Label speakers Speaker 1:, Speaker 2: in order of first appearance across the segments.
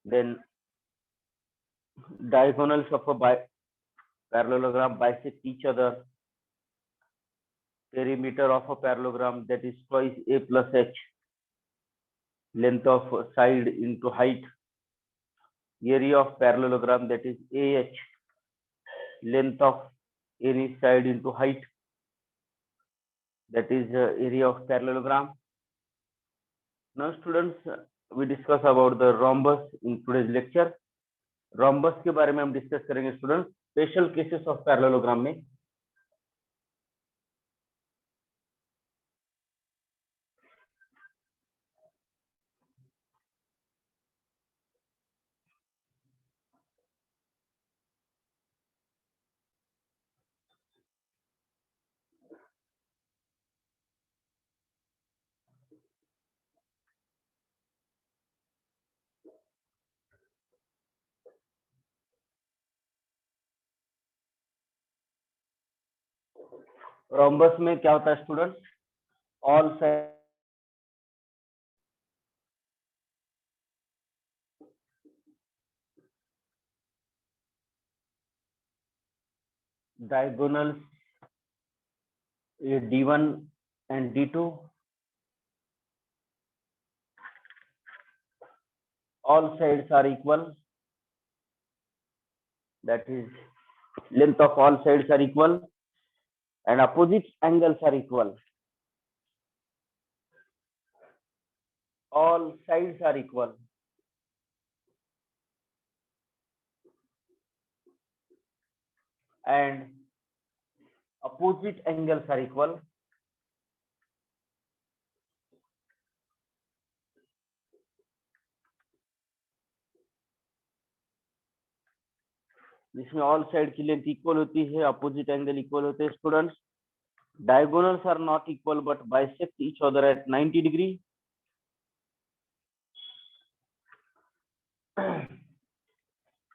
Speaker 1: Then diagonals of a parallelogram bisect each other. Perimeter of a parallelogram, that is twice a plus h. Length of side into height. Area of parallelogram, that is ah. Length of any side into height, that is area of parallelogram. Now students, we discuss about the rhombus in today's lecture. Rhombus के बारे में हम discuss करेंगे students, special cases of parallelogram में. Rhombus में क्या होता है student? All side diagonals d1 and d2, all sides are equal, that is length of all sides are equal and opposite angles are equal. All sides are equal and opposite angles are equal. जिसमें all side की length equal होती है, opposite angle equal होते हैं students. Diagonals are not equal but bisect each other at 90 degree.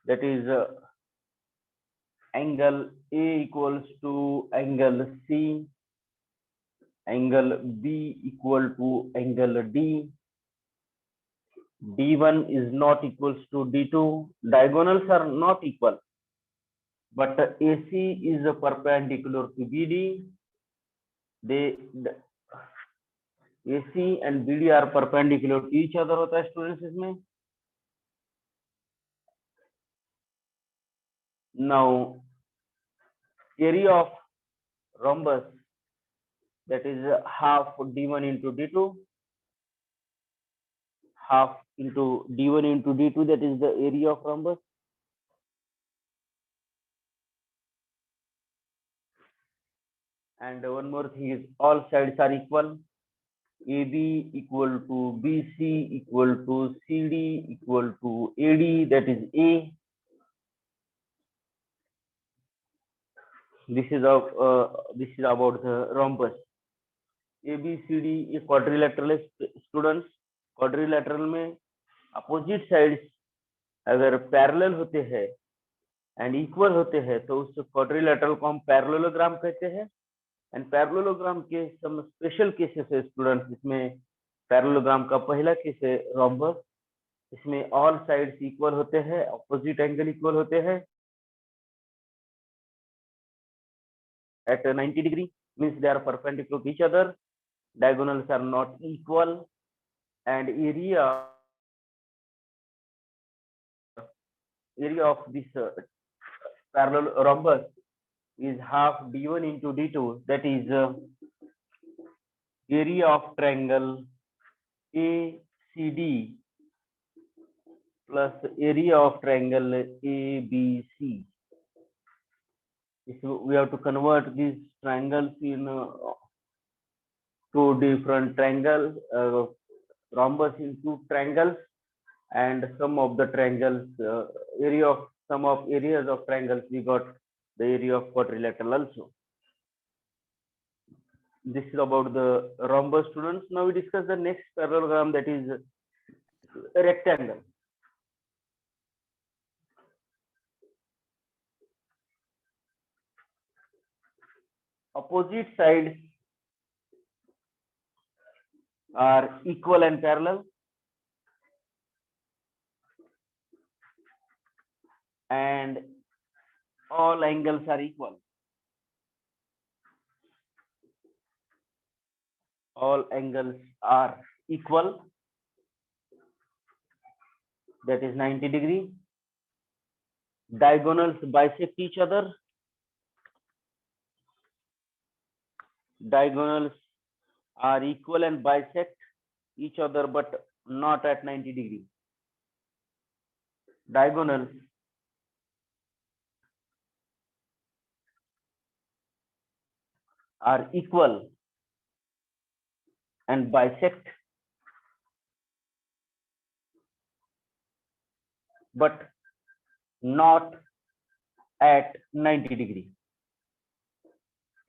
Speaker 1: That is angle A equals to angle C, angle B equal to angle D. D1 is not equals to D2. Diagonals are not equal, but AC is a perpendicular to BD. AC and BD are perpendicular to each other होता है students इसमें. Now area of rhombus, that is half D1 into D2, half into D1 into D2, that is the area of rhombus. And one more thing is all sides are equal. AB equal to BC equal to CD equal to AD, that is A. This is about the rhombus. ABCD ये quadrilateral है students. Quadrilateral में opposite sides अगर parallel होते हैं and equal होते हैं तो उस क्वाड्रिलेटरल को हम पैरेललोग्राम कहते हैं. एंड पैरेललोग्राम के सम स्पेशल केसेस है स्टूडेंट्स. इसमें पैरेललोग्राम का पहला केस है रॉम्बस. इसमें ऑल साइड्स इक्वल होते हैं, अपोजिट एंगल इक्वल होते हैं at 90 degree, means they are perpendicular to each other. Diagonals are not equal and area of this parallel rhombus is half D1 into D2, that is area of triangle ACD plus area of triangle ABC. We have to convert these triangles in two different triangles, rhombus into triangles, and sum of the triangles, sum of areas of triangles, we got the area of quadrilateral also. This is about the rhombus students. Now we discuss the next parallelogram, that is rectangle. Opposite sides are equal and parallel. and all angles are equal. All angles are equal, that is 90 degree. Diagonals bisect each other. Diagonals are equal and bisect each other, but not at 90 degree. Diagonals are equal and bisect, but not at 90 degree.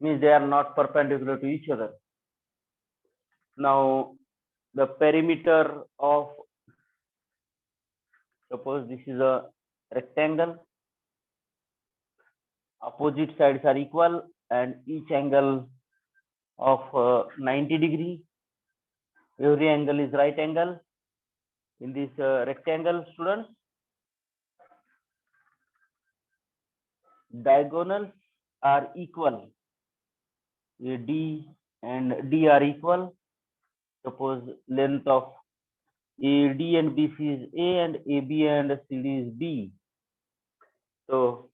Speaker 1: Means they are not perpendicular to each other. Now, the perimeter of, suppose this is a rectangle, opposite sides are equal and each angle of 90 degree. Every angle is right angle in this rectangle, students. Diagonals are equal. AD and D are equal. Suppose length of AD and BC is A and AB and CD is B. So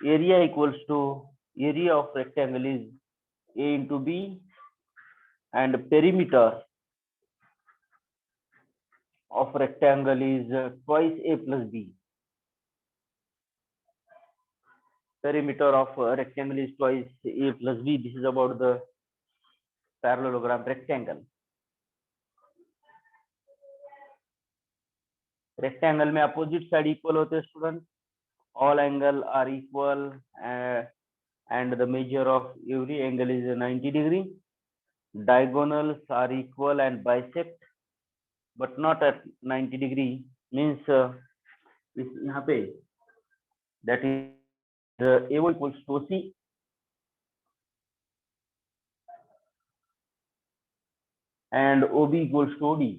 Speaker 1: area equals to area of rectangle is A into B, and perimeter of rectangle is twice A plus B. Perimeter of rectangle is twice A plus B. This is about the parallelogram rectangle. Rectangle में opposite side equal होते हैं students. All angle are equal and the measure of every angle is 90 degree. Diagonals are equal and bisect, but not at 90 degree. Means यहाँ पे that is A1 equals to OC and OB equals to OD.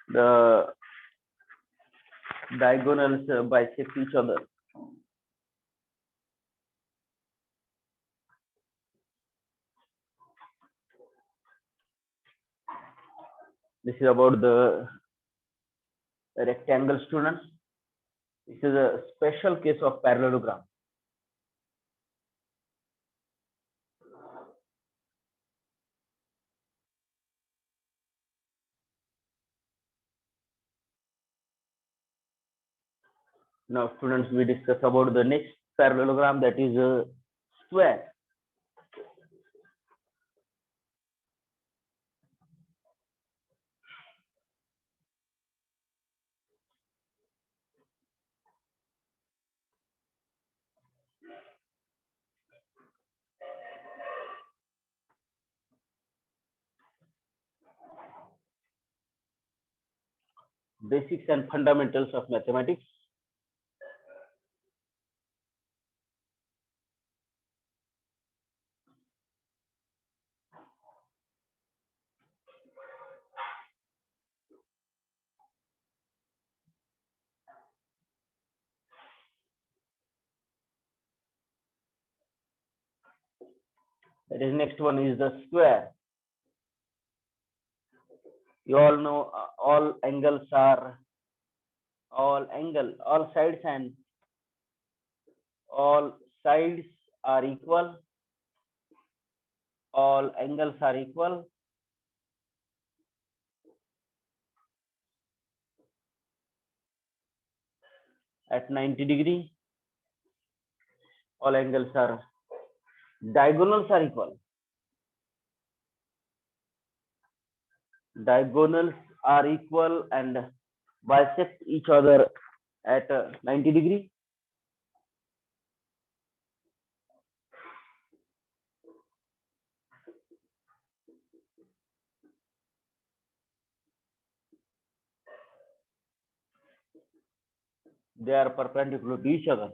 Speaker 1: The diagonals bisect each other. This is about the rectangle, students. This is a special case of parallelogram. Now, students, we discuss about the next parallelogram, that is a square. Basics and fundamentals of mathematics. That is, next one is the square. You all know all angles are all sides and all sides are equal. All angles are equal. At 90 degree, all angles are, diagonals are equal. Diagonals are equal and bisect each other at 90 degree. They are perpendicular to each other.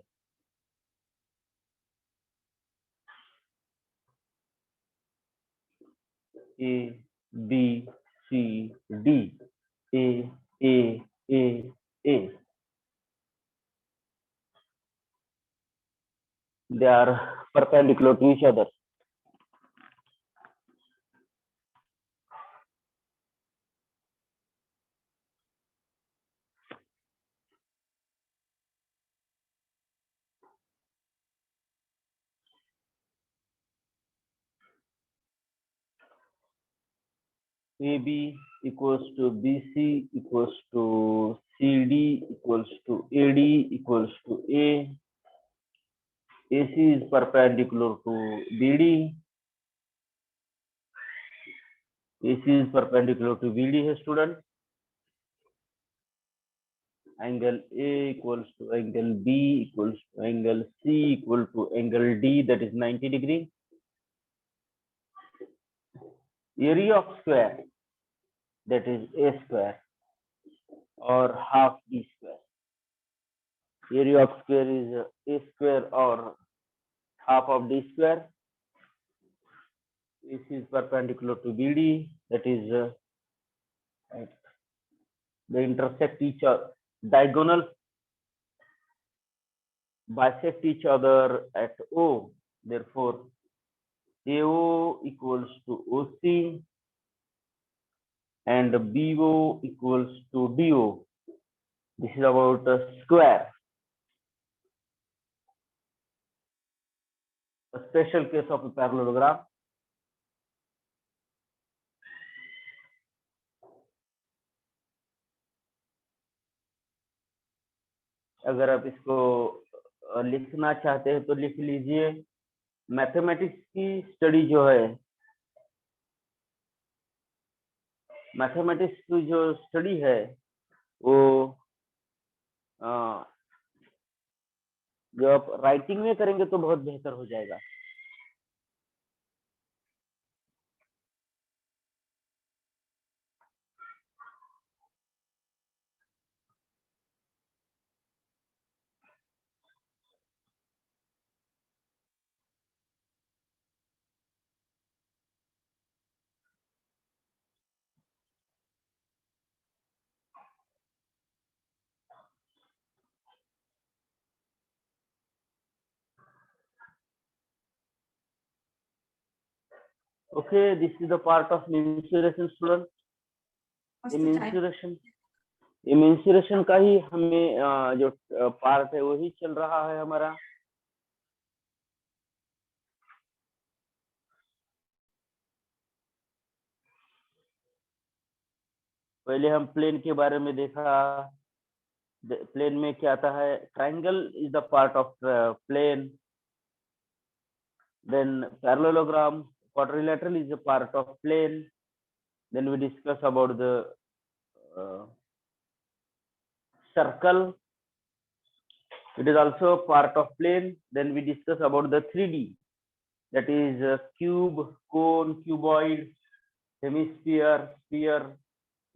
Speaker 1: A B C D, A A A A. They are perpendicular to each other. AB equals to BC equals to CD equals to AD equals to A. AC is perpendicular to BD. AC is perpendicular to BD है student. Angle A equals to angle B equals to angle C equal to angle D, that is 90 degree. Area of square, that is A square or half D square. Area of square is A square or half of D square. AC is perpendicular to BD, that is they intersect each other, diagonal bisect each other at O. Therefore, AO equals to OC and BO equals to DO. This is about a square. A special case of a parallelogram. अगर आप इसको लिखना चाहते हैं तो लिख लीजिए. Mathematics की स्टडी जो है, मैथमेटिक्स की जो स्टडी है वो जो आप राइटिंग में करेंगे तो बहुत बेहतर हो जाएगा. Okay, this is the part of mensuration student. mensuration का ही हमें जो पार्ट है वही चल रहा है हमारा. पहले हम प्लेन के बारे में देखा. प्लेन में क्या आता है? Triangle is the part of plane. Then parallelogram, quadrilateral is a part of plane. Then we discuss about the circle. It is also a part of plane. Then we discuss about the 3D, that is cube, cone, cuboid, hemisphere, sphere.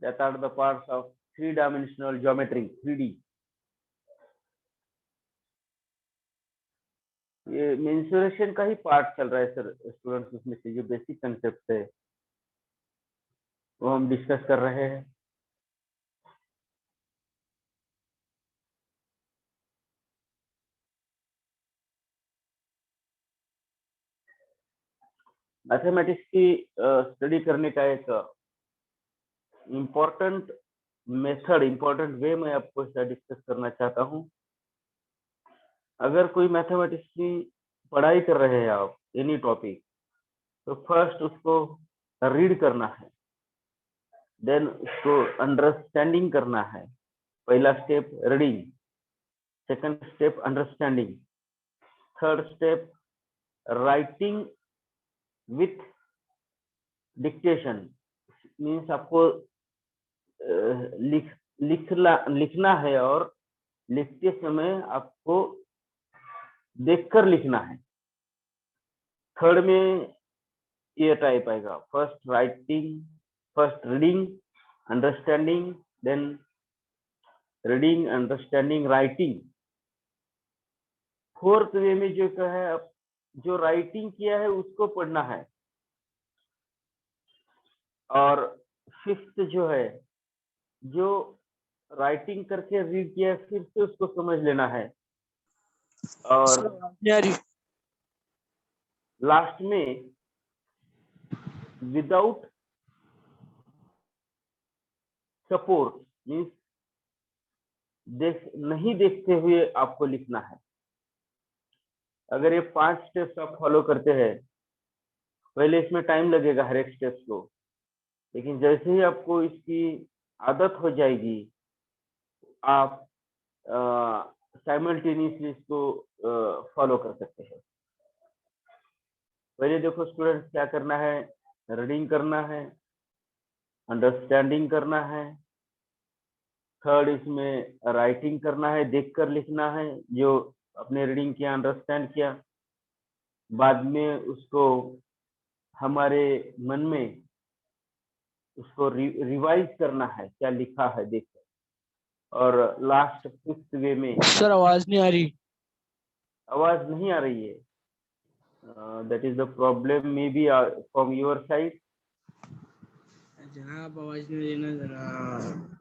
Speaker 1: That are the parts of three-dimensional geometry, 3D. ये mensuration का ही part चल रहा है sir students. उसमें से जो basic concept है वो हम डिस्कस कर रहे हैं. मैथमेटिक्स की स्टडी करने का एक इम्पोर्टेंट मेथड, इम्पोर्टेंट वे मैं आपको डिस्कस करना चाहता हूं. अगर कोई मैथमेटिक्स की पढ़ाई कर रहे हैं आप एनी टॉपिक, तो फर्स्ट उसको रीड करना है, देन उसको अंडरस्टैंडिंग करना है. पहला step reading, second step understanding, third step writing with dictation. Means आपको लिखना है और लिखते समय आपको देखकर लिखना है. थर्ड में ये टाइप आएगा, first writing, first reading, understanding, then reading, understanding, writing. Fourth way में जो है, जो राइटिंग किया है उसको पढ़ना है. और फिफ्थ जो है, जो राइटिंग करके रीड किया है फिर से उसको समझ लेना है। और
Speaker 2: सर आवाज नहीं आ रही।
Speaker 1: लास्ट में विदाउट सपोर्ट मीन्स नहीं देखते हुए आपको लिखना है। अगर ये 5 स्टेप्स आप फॉलो करते हैं, पहले इसमें टाइम लगेगा हर एक स्टेप्स को, लेकिन जैसे ही आपको इसकी आदत हो जाएगी, आप साइमल्टेनियसली इसको फॉलो कर सकते हैं। पहले देखो स्टूडेंट्स, क्या करना है, रीडिंग करना है, अंडरस्टैंडिंग करना है, थर्ड इसमें राइटिंग करना है, देखकर लिखना है जो अपने रीडिंग किया, अंडरस्टैंड किया, बाद में उसको हमारे मन में उसको रिवाइज करना है, क्या लिखा है देखकर, और लास्ट फिफ्थ वे में
Speaker 2: सर आवाज नहीं आ रही।
Speaker 1: आवाज नहीं आ रही है, that is the problem may be from your side.
Speaker 2: जनाब आवाज नहीं देना जनाब।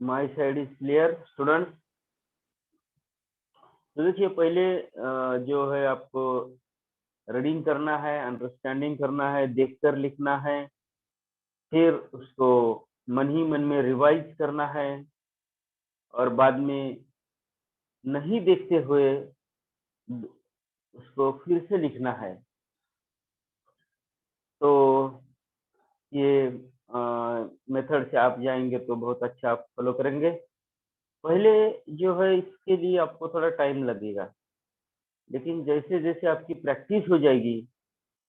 Speaker 1: My side is clear student. तो देखिए, पहले जो है आपको रीडिंग करना है, अंडरस्टैंडिंग करना है, देखकर लिखना है, फिर उसको मन ही मन में रिवाइज करना है, और बाद में नहीं देखते हुए उसको फिर से लिखना है। तो ये मेथड से आप जाएंगे तो बहुत अच्छा आप फॉलो करेंगे। पहले जो है इसके लिए आपको थोड़ा टाइम लगेगा, लेकिन जैसे जैसे आपकी प्रैक्टिस हो जाएगी,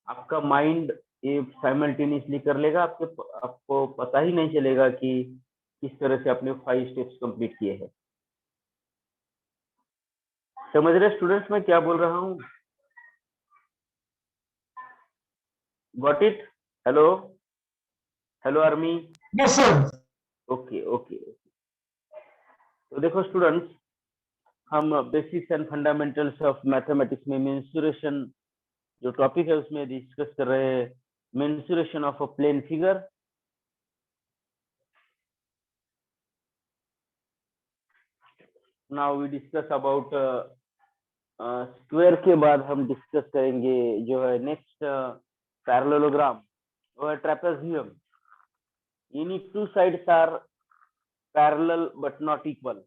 Speaker 1: आपका माइंड ये साइमल्टेनियसली कर लेगा, आपको पता ही नहीं चलेगा कि किस तरह से आपने 5 स्टेप्स कंप्लीट किए हैं। समझ रहे स्टूडेंट्स मैं क्या बोल रहा हूँ? Got it? Hello, hello army.
Speaker 3: Yes sir.
Speaker 1: Okay okay. तो देखो स्टूडेंट्स, हम basics and fundamentals of mathematics में मेंसुरेशन जो टॉपिक है उसमें डिस्कस कर रहे हैं, mensuration of a plane figure. Now we discuss about square के बाद हम डिस्कस करेंगे जो है नेक्स्ट पैरेललोग्राम, वो है trapezium. Any two sides are parallel but not equal.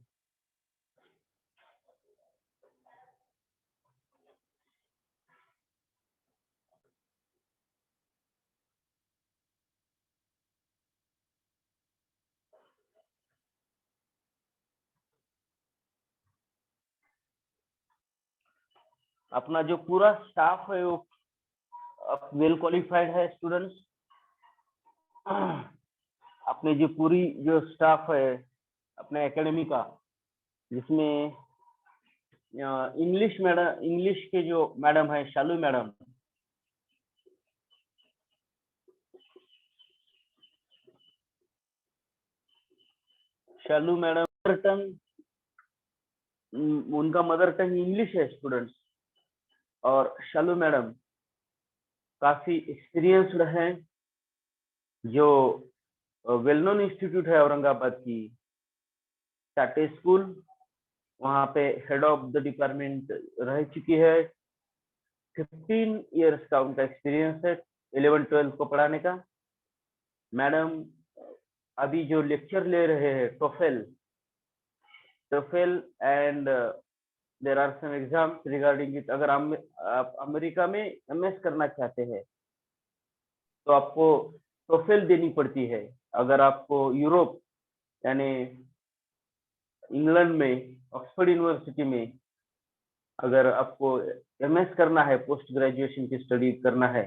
Speaker 1: अपना जो पूरा स्टाफ है वो वेल क्वालिफाइड है स्टूडेंट्स। अपने जो पूरी जो स्टाफ है अपने एकेडमी का, जिसमें इंग्लिश के जो मैडम है शालू मैडम, शालू मैडम मदर टंग, उनका मदर टंग इंग्लिश है स्टूडेंट्स, और शालू मैडम काफी एक्सपीरियंस्ड हैं, जो वेल नोन इंस्टीट्यूट है औरंगाबाद की टाटे स्कूल, वहाँ पे हेड ऑफ द डिपार्टमेंट रह चुकी है। 15 इयर्स का उनका एक्सपीरियंस है 11-12 को पढ़ाने का। मैडम अभी जो लेक्चर ले रहे हैं TOEFL and there are some exams regarding it. अगर आप अमेरिका में एमएस करना चाहते हैं तो आपको टोफेल देनी पड़ती है। अगर आपको यूरोप यानी इंग्लैंड में ऑक्सफोर्ड यूनिवर्सिटी में अगर आपको एमएस करना है, पोस्ट ग्रेजुएशन की स्टडी करना है,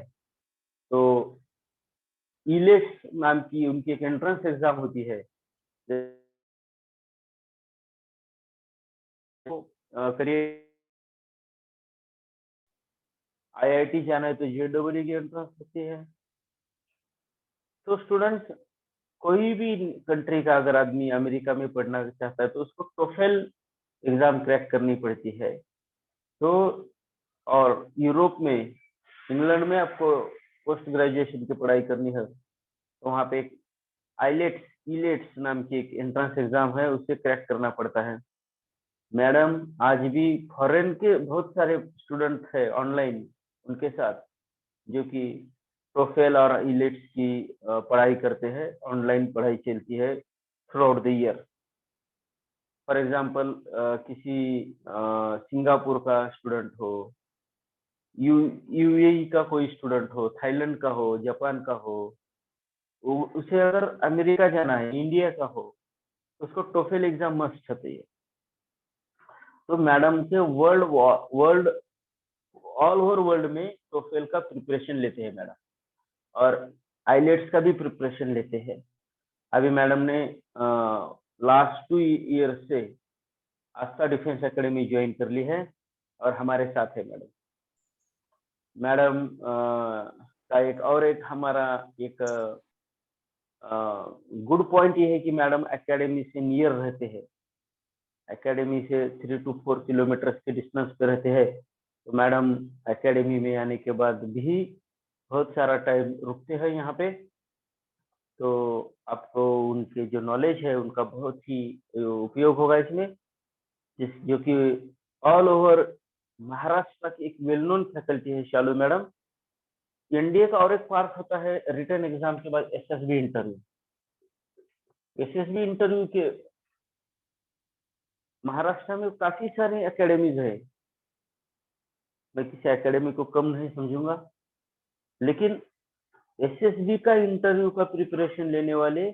Speaker 1: तो इलेट्स नाम की उनकी एक एंट्रेंस एग्जाम होती है। करिए आईआईटी जाना है तो जेडब्ल्यू की एंट्रेंस होती है। तो स्टूडेंट्स, कोई भी कंट्री का अगर आदमी अमेरिका में पढ़ना चाहता है तो उसको टोफेल एग्जाम क्रैक करनी पड़ती है। तो और यूरोप में, इंग्लैंड में आपको पोस्ट ग्रेजुएशन की पढ़ाई करनी है तो वहाँ पे एक इलेट्स नाम की एक एंट्रेंस एग्जाम है, उसे क्रैक करना पड़ता है। मैडम आज भी फॉरेन के बहुत सारे स्टूडेंट है ऑनलाइन उनके साथ, जो कि टोफेल और इलेट्स की पढ़ाई करते हैं। ऑनलाइन पढ़ाई चलती है through out the year. For example किसी सिंगापुर का स्टूडेंट हो, यूएई का कोई स्टूडेंट हो, थाईलैंड का हो, जापान का हो, उसे अगर अमेरिका जाना है, इंडिया का हो, तो उसको टोफेल एग्जाम मस्ट चाहिए। तो मैडम से वर्ल्ड ऑल ओवर वर्ल्ड में टोफेल का प्रिपरेशन लेते हैं मैडम, और आइलेट्स का भी प्रिपरेशन लेते हैं। अभी मैडम ने लास्ट 2 ईयर से आस्था डिफेंस एकेडमी ज्वाइन कर ली है और हमारे साथ है मैडम। मैडम का एक हमारा एक गुड पॉइंट ये है कि मैडम एकेडमी से नियर रहते हैं, एकेडमी से 3 to 4 किलोमीटर के डिस्टेंस पे रहते हैं। तो मैडम एकेडमी में आने के बाद भी बहुत सारा टाइम रुकते हैं यहाँ पे, तो आपको उनके जो नॉलेज है उनका बहुत ही उपयोग होगा इसमें, जो कि ऑल ओवर महाराष्ट्र की एक वेल नोन फैकल्टी है शालू मैडम। एनडीए का और एक पार्ट होता है रिटर्न एग्जाम के बाद एसएसबी इंटरव्यू। एसएसबी इंटरव्यू के महाराष्ट्र में काफी सारे एकेडमीज है, मैं किसी एकेडमी को कम नहीं समझूंगा, लेकिन एसएसबी का इंटरव्यू का प्रिपरेशन लेने वाले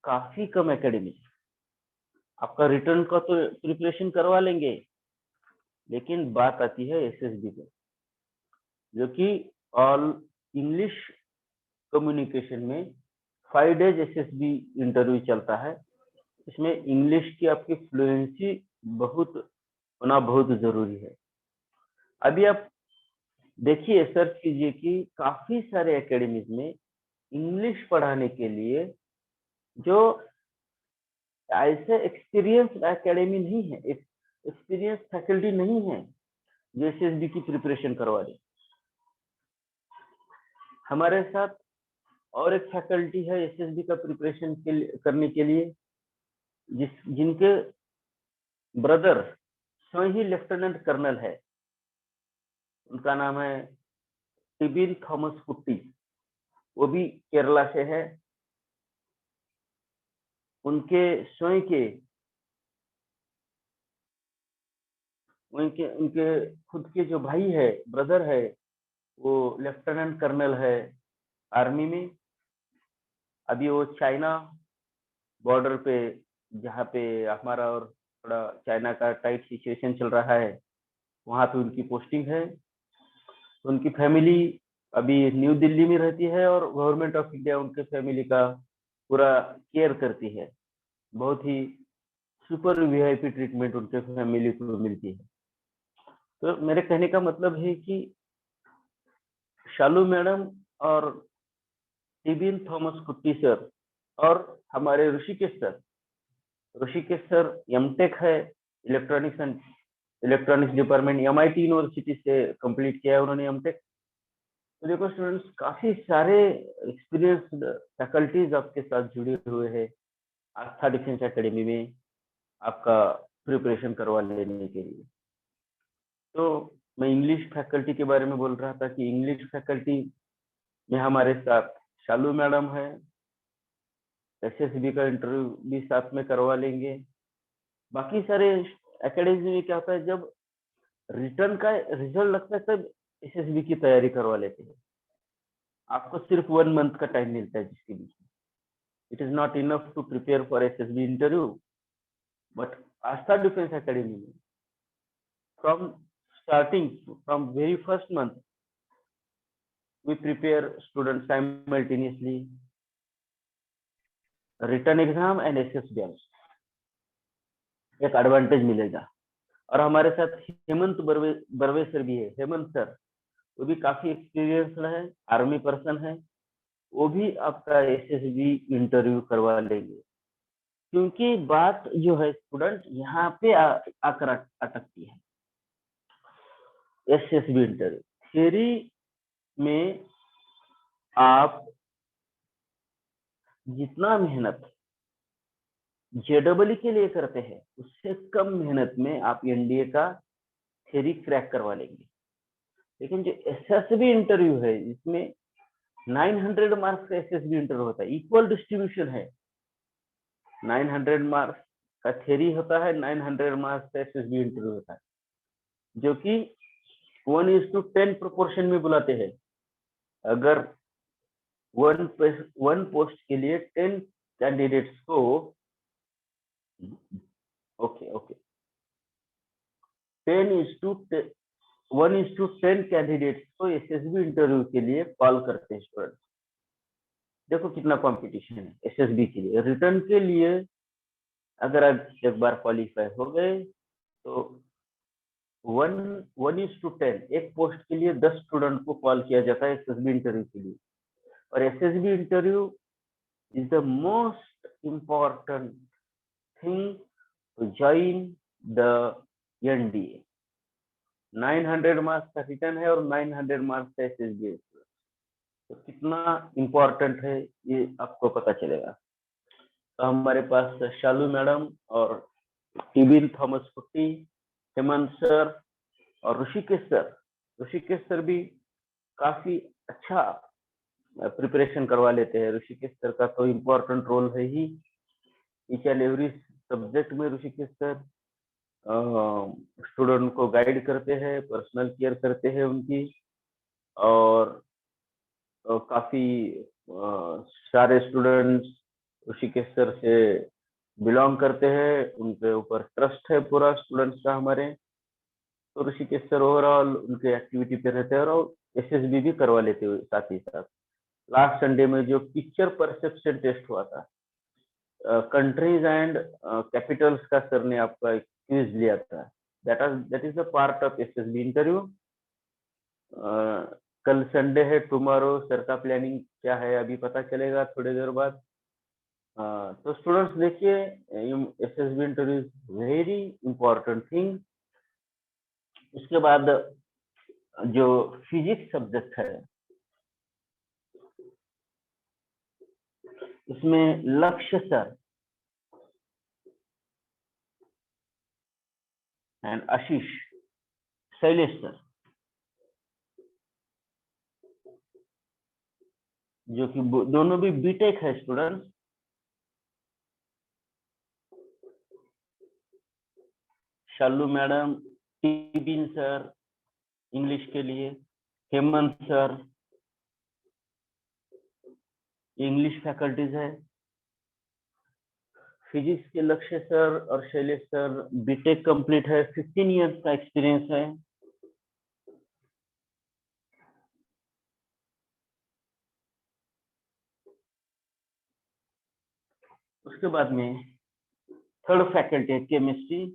Speaker 1: काफी कम एकेडमी। आपका रिटर्न का तो प्रिपरेशन करवा लेंगे, लेकिन बात आती है एसएसबी पे, जो कि ऑल इंग्लिश कम्युनिकेशन में 5 डेज एसएसबी इंटरव्यू चलता है। इसमें इंग्लिश की आपकी फ्लुएंसी बहुत होना बहुत जरूरी है। अभी आप देखिए, सर्च कीजिए कि काफी सारे एकेडमीज में इंग्लिश पढ़ाने के लिए जो ऐसे एक्सपीरियंस एकेडमी नहीं है, एक्सपीरियंस फैकल्टी नहीं है जो एसएसबी की प्रिपरेशन करवा दे। हमारे साथ और एक फैकल्टी है एसएसबी का प्रिपरेशन करने के लिए, जिनके ब्रदर स्वयं ही लेफ्टिनेंट कर्नल है। उनका नाम है टिबिन थॉमस कुट्टी, वो भी केरला से है। उनके स्वयं के उनके उनके खुद के जो भाई है, ब्रदर है, वो लेफ्टिनेंट कर्नल है आर्मी में। अभी वो चाइना बॉर्डर पे, जहाँ पे हमारा और थोड़ा चाइना का टाइट सिचुएशन चल रहा है, वहाँ पे उनकी पोस्टिंग है। तो उनकी फैमिली अभी न्यू दिल्ली में रहती है और गवर्नमेंट ऑफ इंडिया उनके फैमिली का पूरा केयर करती है। बहुत ही सुपर वीआईपी ट्रीटमेंट उनके फैमिली को मिलती है। तो मेरे कहने का मतलब है कि शालू मैडम और टिबिन थॉमस कुट्टी सर और हमारे ऋषिकेश सर एमटेक है, इलेक्ट्रॉनिक्स डिपार्टमेंट एमआईटी यूनिवर्सिटी से कंप्लीट किया है उन्होंने एमटेक। तो देखो स्टूडेंट्स, काफी सारे एक्सपीरियंस फैकल्टीज आपके साथ जुड़े हुए हैं आस्था डिफेंस एकेडमी में आपका प्रिपरेशन करवा लेने के लिए। तो मैं इंग्लिश फैकल्टी के बारे में बोल रहा था कि इंग्लिश फैकल्टी में हमारे साथ शालू मैडम है, एसएसबी का इंटरव्यू भी साथ में करवा लेंगे। बाकी सारे एकेडमी में क्या होता है, जब रिटर्न का रिजल्ट लगता है तब एसएसबी की तैयारी करवा लेते हैं। आपको सिर्फ 1 मंथ का टाइम मिलता है, जिसके बीच में it is not enough to prepare for SSB interview. But Aastha defence academy में from starting, from very first month, we prepare students simultaneously written exam and SSB. एक एडवांटेज मिलेगा। और हमारे साथ हेमंत बर्वे सर भी है। हेमंत सर वो भी काफी एक्सपीरियंस्ड है, आर्मी पर्सन है, वो भी आपका एसएसबी इंटरव्यू करवा लेंगे। क्योंकि बात जो है स्टूडेंट यहाँ पे आकर अटकती है। एसएसबी इंटरव्यू थियरी में आप जितना मेहनत जेडबलई के लिए करते हैं उससे कम मेहनत में आप एनडीए का थ्योरी क्रैक करवा लेंगे। लेकिन जो एसएसबी इंटरव्यू है इसमें 900 मार्क्स का एसएसबी इंटरव्यू होता है, इक्वल डिस्ट्रीब्यूशन है। 900 मार्क्स का थ्योरी होता है, 900 मार्क्स का एसएसबी इंटरव्यू होता है, जो कि 1:10 प्रोपोर्शन में बुलाते हैं। अगर वन पोस्ट के लिए 10 कैंडिडेट्स को ओके 1:10 कैंडिडेट्स को एसएसबी इंटरव्यू के लिए कॉल करते हैं स्टूडेंट। देखो कितना कंपटीशन है एसएसबी के लिए। रिटर्न के लिए अगर आप एक बार क्वालिफाई हो गए तो 1:10 एक पोस्ट के लिए 10 स्टूडेंट को कॉल किया जाता है एसएसबी इंटरव्यू के लिए। और SSB interview is the most important thing to join the NDA. 900 marks का रिटर्न है और 900 मार्क्स का एसएसबी है, तो कितना इम्पोर्टेंट है ये आपको पता चलेगा। तो हमारे पास शालू मैडम और टिबिन थॉमस कुट्टी, हेमंत सर और ऋषिकेश सर भी काफी अच्छा प्रिपरेशन करवा लेते हैं। ऋषिकेश सर का तो इम्पोर्टेंट रोल है ही, ईच एंड एवरी सब्जेक्ट में ऋषिकेश सर स्टूडेंट को गाइड करते हैं, पर्सनल केयर करते हैं उनकी, और काफी सारे स्टूडेंट्स ऋषिकेश सर से बिलोंग करते हैं, उनके ऊपर ट्रस्ट है पूरा स्टूडेंट्स का हमारे। तो ऋषिकेश सर ओवरऑल उनके एक्टिविटी पे रहते हैं और एसएसबी भी करवा लेते हुए साथ ही साथ। लास्ट संडे में जो पिक्चर परसेप्शन टेस्ट हुआ था, कंट्रीज एंड कैपिटल्स का सर ने आपका क्विज लिया था, that is the part of SSB interview. कल संडे है, टुमारो सर का प्लानिंग क्या है अभी पता चलेगा थोड़ी देर बाद। तो स्टूडेंट्स देखिए, SSB interview is very important thing. उसके बाद जो फिजिक्स सब्जेक्ट है उसमें लक्ष्य sir and Ashish, Shailesh sir, जो कि दोनों भी बीटेक है स्टूडेंट्स। शालू मैडम, टिबिन सर इंग्लिश के लिए, हेमंत सर इंग्लिश फैकल्टीज है, फिजिक्स के लक्ष्य सर और शैलेश सर बीटेक कंप्लीट है, 15 इयर्स का एक्सपीरियंस है। उसके बाद में थर्ड फैकल्टी है केमिस्ट्री।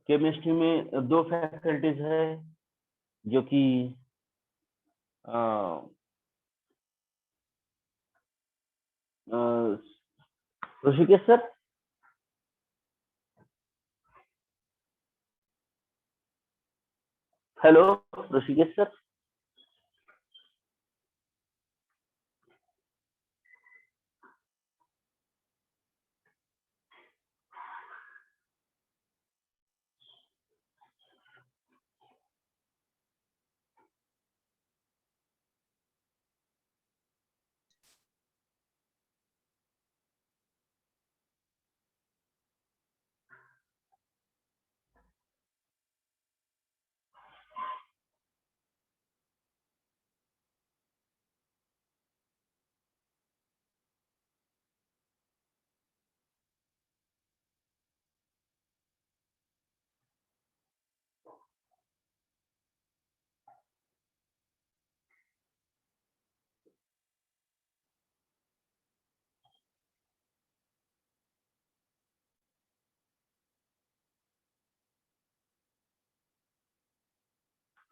Speaker 1: केमिस्ट्री में दो फैकल्टीज है जो कि Rishikesh sir, hello Rishikesh sir.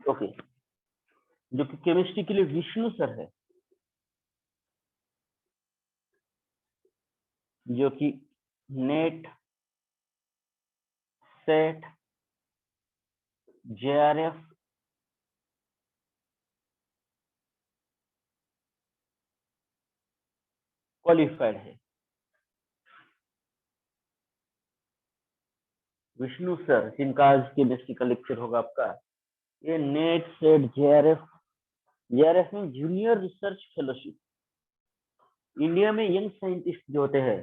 Speaker 1: Okay, जो कि केमिस्ट्री के लिए विष्णु सर है, जो कि नेट, सेट JRF क्वालिफाइड है। विष्णु सर, जिनका आज केमिस्ट्री का लेक्चर होगा आपका, ये नेट सेट JRF में जूनियर रिसर्च फेलोशिप। इंडिया में यंग साइंटिस्ट जो होते हैं,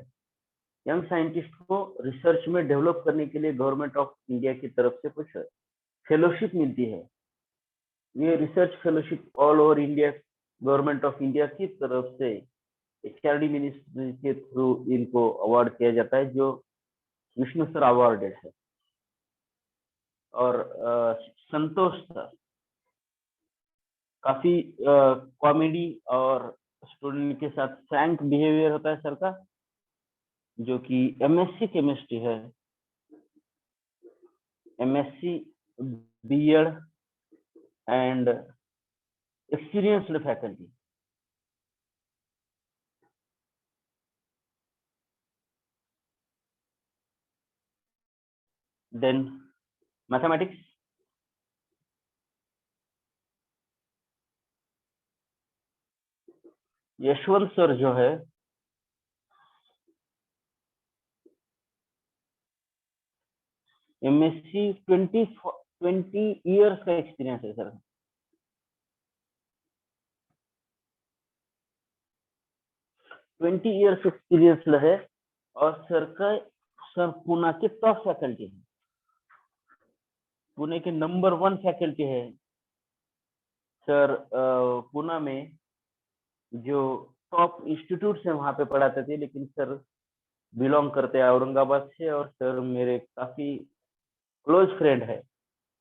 Speaker 1: यंग साइंटिस्ट को रिसर्च में डेवलप करने के लिए गवर्नमेंट ऑफ इंडिया की तरफ से कुछ फेलोशिप मिलती है। ये research fellowship all over India government of India की तरफ से HRD मिनिस्ट्री के थ्रू इनको अवार्ड किया जाता है, जो विष्णु सर अवार्डेड है। और संतोष सर, काफी कॉमेडी और स्टूडेंट के साथ फ्रैंक बिहेवियर होता है सर का, जो कि MSc केमिस्ट्री है, MSc B.Ed and experienced faculty. Then mathematics, Yashwant sir जो है, MSc 20 इयर्स का एक्सपीरियंस है सर। ट्वेंटी इयर्स एक्सपीरियंस है और सर पुणे के टॉप फैकल्टी है, पुणे के नंबर 1 फैकल्टी है सर। पुणे में जो टॉप इंस्टीट्यूट है वहां पे पढ़ाते थे, लेकिन सर बिलोंग करते हैं औरंगाबाद से, और सर मेरे काफी क्लोज फ्रेंड है।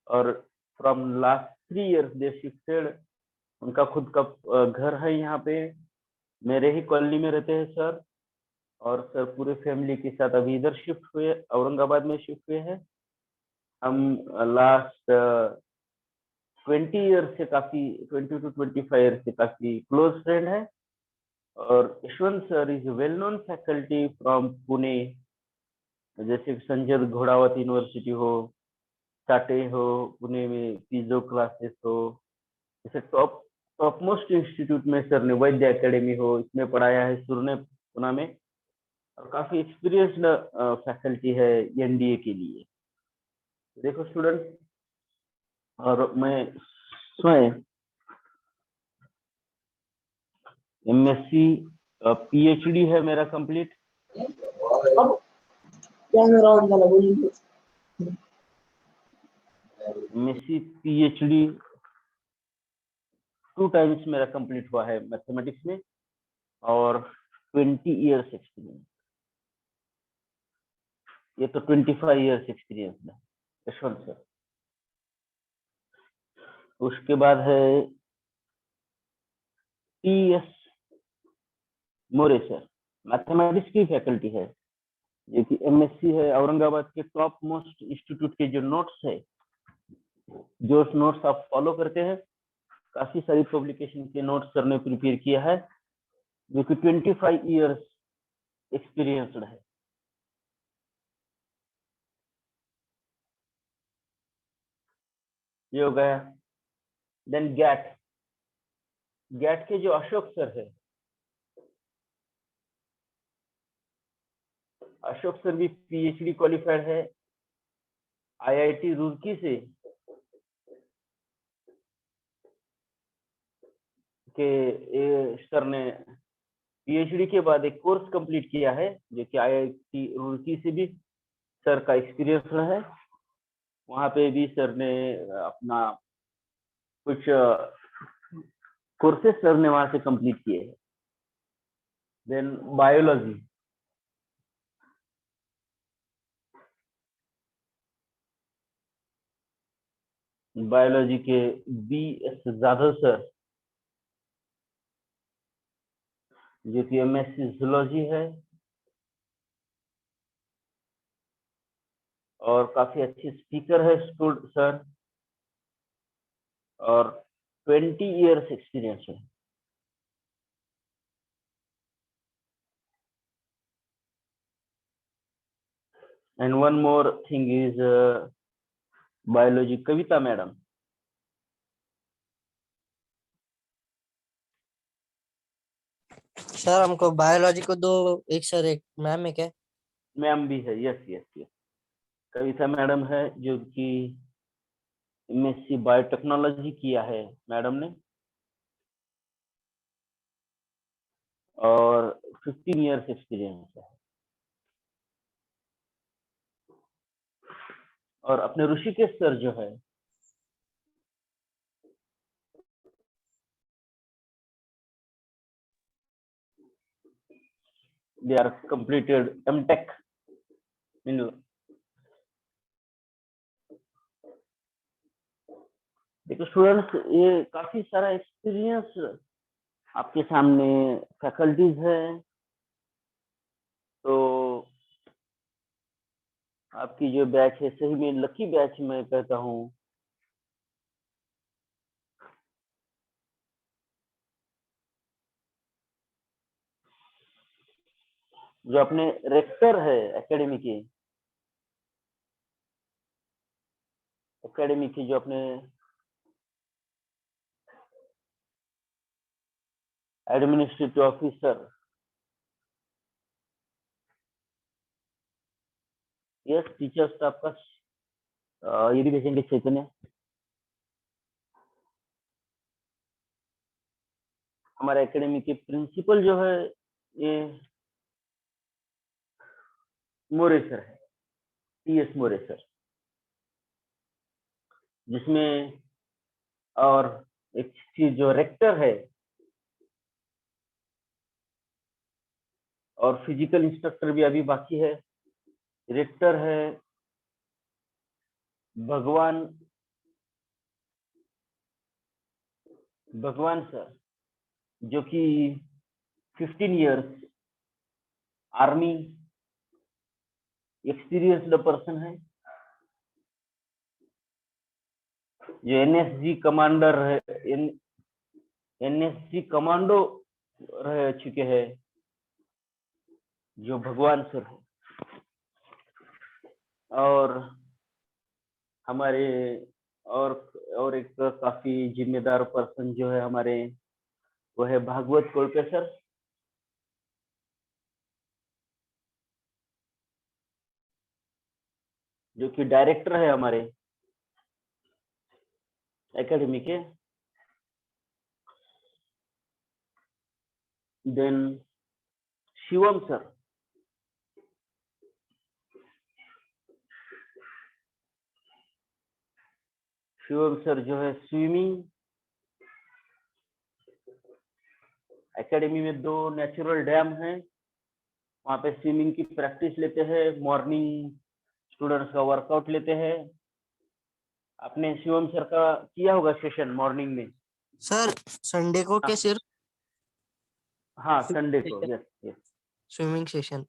Speaker 1: और from last 3 years they shifted, उनका खुद का घर है यहाँ पे, मेरे ही कॉलोनी में रहते हैं सर। और सर पूरे फैमिली के साथ अभी इधर शिफ्ट हुए, औरंगाबाद में शिफ्ट हुए हैं। हम लास्ट 20 ईयर्स से काफी 20 to 25 ईयर्स से काफी क्लोज फ्रेंड है। और Yashwant sir is well known faculty from Pune, जैसे संजय घोड़ावत यूनिवर्सिटी हो, टाटे हो, पुणे में पीजो क्लासेस हो, जैसे टॉप मोस्ट इंस्टीट्यूट में सर ने वैद्य एकेडमी हो, इसमें पढ़ाया है सुर ने पुणे में। और काफी एक्सपीरियंस्ड फैकल्टी है NDA के लिए। देखो स्टूडेंट, और मैं स्वयं MSc PhD है मेरा कंप्लीट। MSc PhD 2 टाइम्स मेरा कंप्लीट हुआ है मैथमेटिक्स में, और 20 इयर्स एक्सपीरियंस। ये तो 25 इयर्स एक्सपीरियंस है यशवंत सर। उसके बाद है TS मोरे सर, मैथमेटिक्स की फैकल्टी है, जो कि MSc है, औरंगाबाद के टॉप मोस्ट इंस्टीट्यूट के जो नोट्स है, जो नोट्स आप फॉलो करते हैं, काफी सारी पब्लिकेशन के नोट्स सर ने प्रिपेयर किया है, जो कि 25 इयर्स एक्सपीरियंस्ड है। ये हो गया। देन गैट के जो अशोक सर है, अशोक सर भी PhD क्वालिफाइड है IIT रुड़की से, के सर ने PhD के बाद एक कोर्स कंप्लीट किया है, जो कि IIT रुड़की से भी सर का एक्सपीरियंस है। वहां पे भी सर ने अपना कुछ कोर्सेस सर ने वहां से कंप्लीट किए हैं। देन बायोलॉजी के BS जाधव सर, जो कि MSc जूलॉजी है, और काफी अच्छी स्पीकर है सर, और 20 इयर्स एक्सपीरियंस है। And one more thing is biology Kavita madam.
Speaker 3: Sir हमको बायोलॉजी को दो, एक सर एक मैम है क्या?
Speaker 1: मैम भी है, यस यस यस। कविता मैडम है जो कि एमएससी बायोटेक्नोलॉजी किया है मैडम ने, और 15 इयर्स एक्सपीरियंस है। और अपने ऋषिकेश सर जो है, they are completed MTech in. देखो स्टूडेंट्स, ये काफी सारा एक्सपीरियंस आपके सामने फैकल्टीज है, तो आपकी जो बैच है सही में लकी बैच मैं कहता हूँ। जो अपने रेक्टर है एकेडमी की जो अपने administrative officer, yes teacher staff का ये भी भेजेंगे चैतन्य। हमारे एकेडमी के प्रिंसिपल जो है ये मोरे सर है, टीएस मोरे सर, जिसमें और एक चीज जो रेक्टर है और फिजिकल इंस्ट्रक्टर भी अभी बाकी है। रेक्टर है भगवान भगवान सर, जो कि 15 इयर्स आर्मी एक्सपीरियंस्ड पर्सन है, जो एनएसजी कमांडर है, एनएसजी कमांडो रह चुके हैं, जो भगवान सर है। और हमारे और और एक काफी जिम्मेदार पर्सन जो है हमारे, वो है भागवत कोलके सर, जो कि डायरेक्टर है हमारे एकेडमी के। Then Shivam sir, Shivam sir जो है स्विमिंग, एकेडमी में 2 नेचुरल डैम है, वहाँ पे स्विमिंग की प्रैक्टिस लेते हैं, मॉर्निंग स्टूडेंट्स का वर्कआउट लेते हैं। आपने शिवम सर का किया होगा सेशन मॉर्निंग में।
Speaker 3: सर संडे को क्या सिर्फ
Speaker 1: हाँ संडे को, yes yes
Speaker 3: swimming session?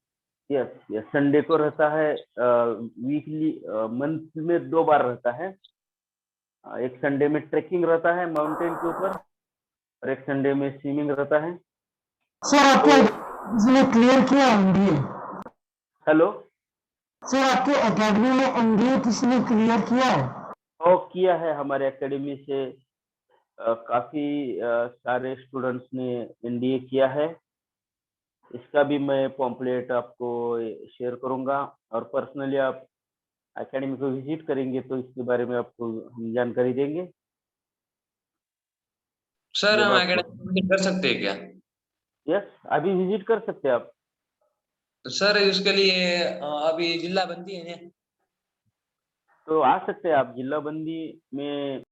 Speaker 1: Yes yes, Sunday को रहता है। वीकली मंथ में 2 बार रहता है। एक संडे में ट्रेकिंग रहता है माउंटेन के ऊपर, और एक संडे में स्विमिंग रहता है।
Speaker 4: सर आपके इसने क्लियर किया एमबीए?
Speaker 1: हेलो
Speaker 4: सर आपके एकेडमी में एमबीए किसने क्लियर किया है?
Speaker 1: तो किया है हमारे एकेडमी से काफी सारे स्टूडेंट्स ने एनडीए किया है। इसका भी मैं पॉम्पलेट आपको शेयर करूंगा, और पर्सनली आप एकेडमी को विजिट करेंगे तो इसके बारे में आपको हम जानकारी देंगे।
Speaker 5: सर
Speaker 1: जब
Speaker 5: हम
Speaker 1: आप
Speaker 5: एकेडमी विजिट कर सकते हैं क्या?
Speaker 1: यस अभी विजिट कर सकते हैं आप।
Speaker 5: तो सर उसके लिए अभी जिला बनती है ना?
Speaker 1: तो आ सकते हैं आप जिला बंदी में।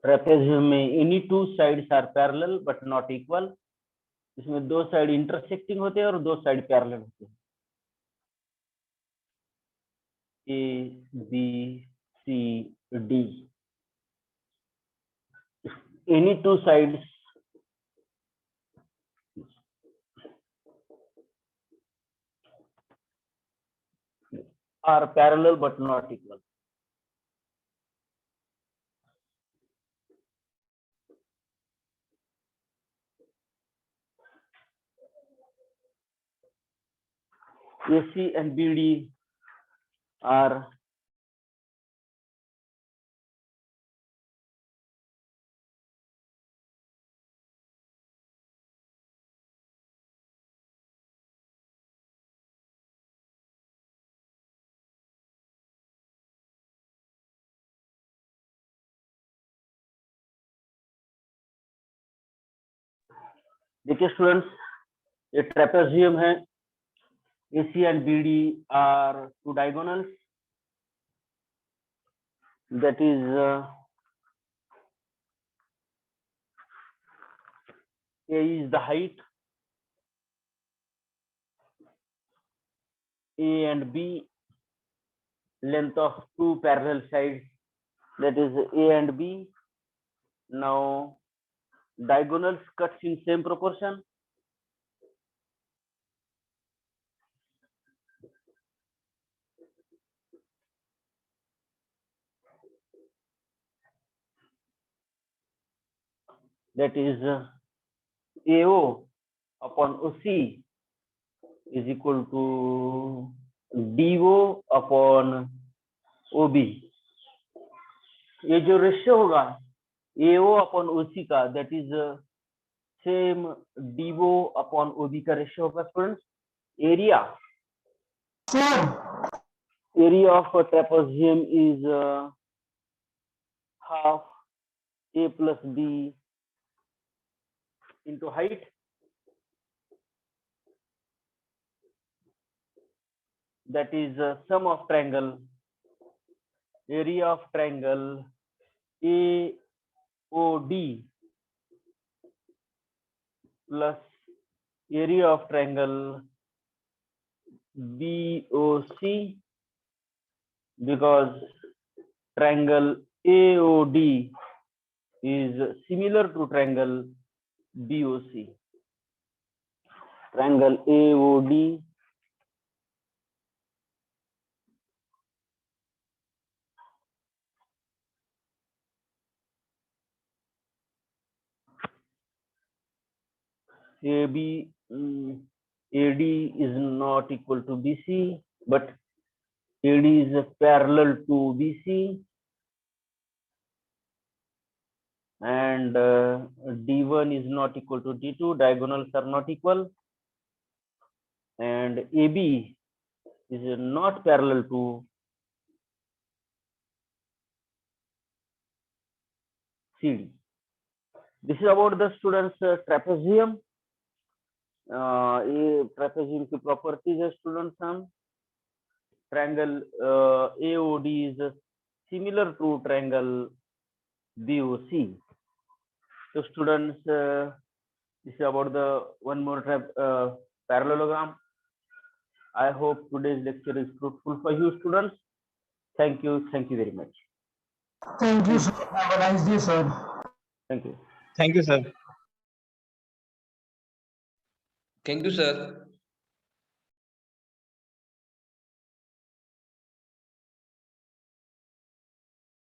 Speaker 1: ट्रेपेजियम में any two sides are parallel but not equal, इसमें दो साइड इंटरसेक्टिंग होते हैं और दो साइड पैरेलल होते हैं। A B C D, any two sides are parallel but not equal. AC and BD are देखिए स्टूडेंट्स, ये ट्रेपेजियम है। AC and BD are two diagonals, that is A is the height, A and B length of two parallel sides, that is A and B. Now diagonals cuts in same proportion. That is AO upon OC is equal to DO upon OB. ये जो ratio होगा AO upon OC का, that is same DO upon OB का ratio होगा students. Area
Speaker 4: Sir,
Speaker 1: area of a trapezium is half A plus B into height. That is sum of triangle, area of triangle AOD plus area of triangle BOC, because triangle AOD is similar to triangle BOC. Triangle AOD AD is not equal to BC, but AD is parallel to BC, and D1 is not equal to D2, diagonals are not equal, and AB is not parallel to CD. This is about the students trapezium. ये trapezium की properties है students. हम triangle AOD is similar to triangle BOC. So students, this is about the one more parallelogram. I hope today's lecture is fruitful for you students. Thank you very much.
Speaker 4: thank you, sir. Have a nice day, sir.
Speaker 1: Thank you.
Speaker 2: Thank you, sir.
Speaker 5: Thank you, sir.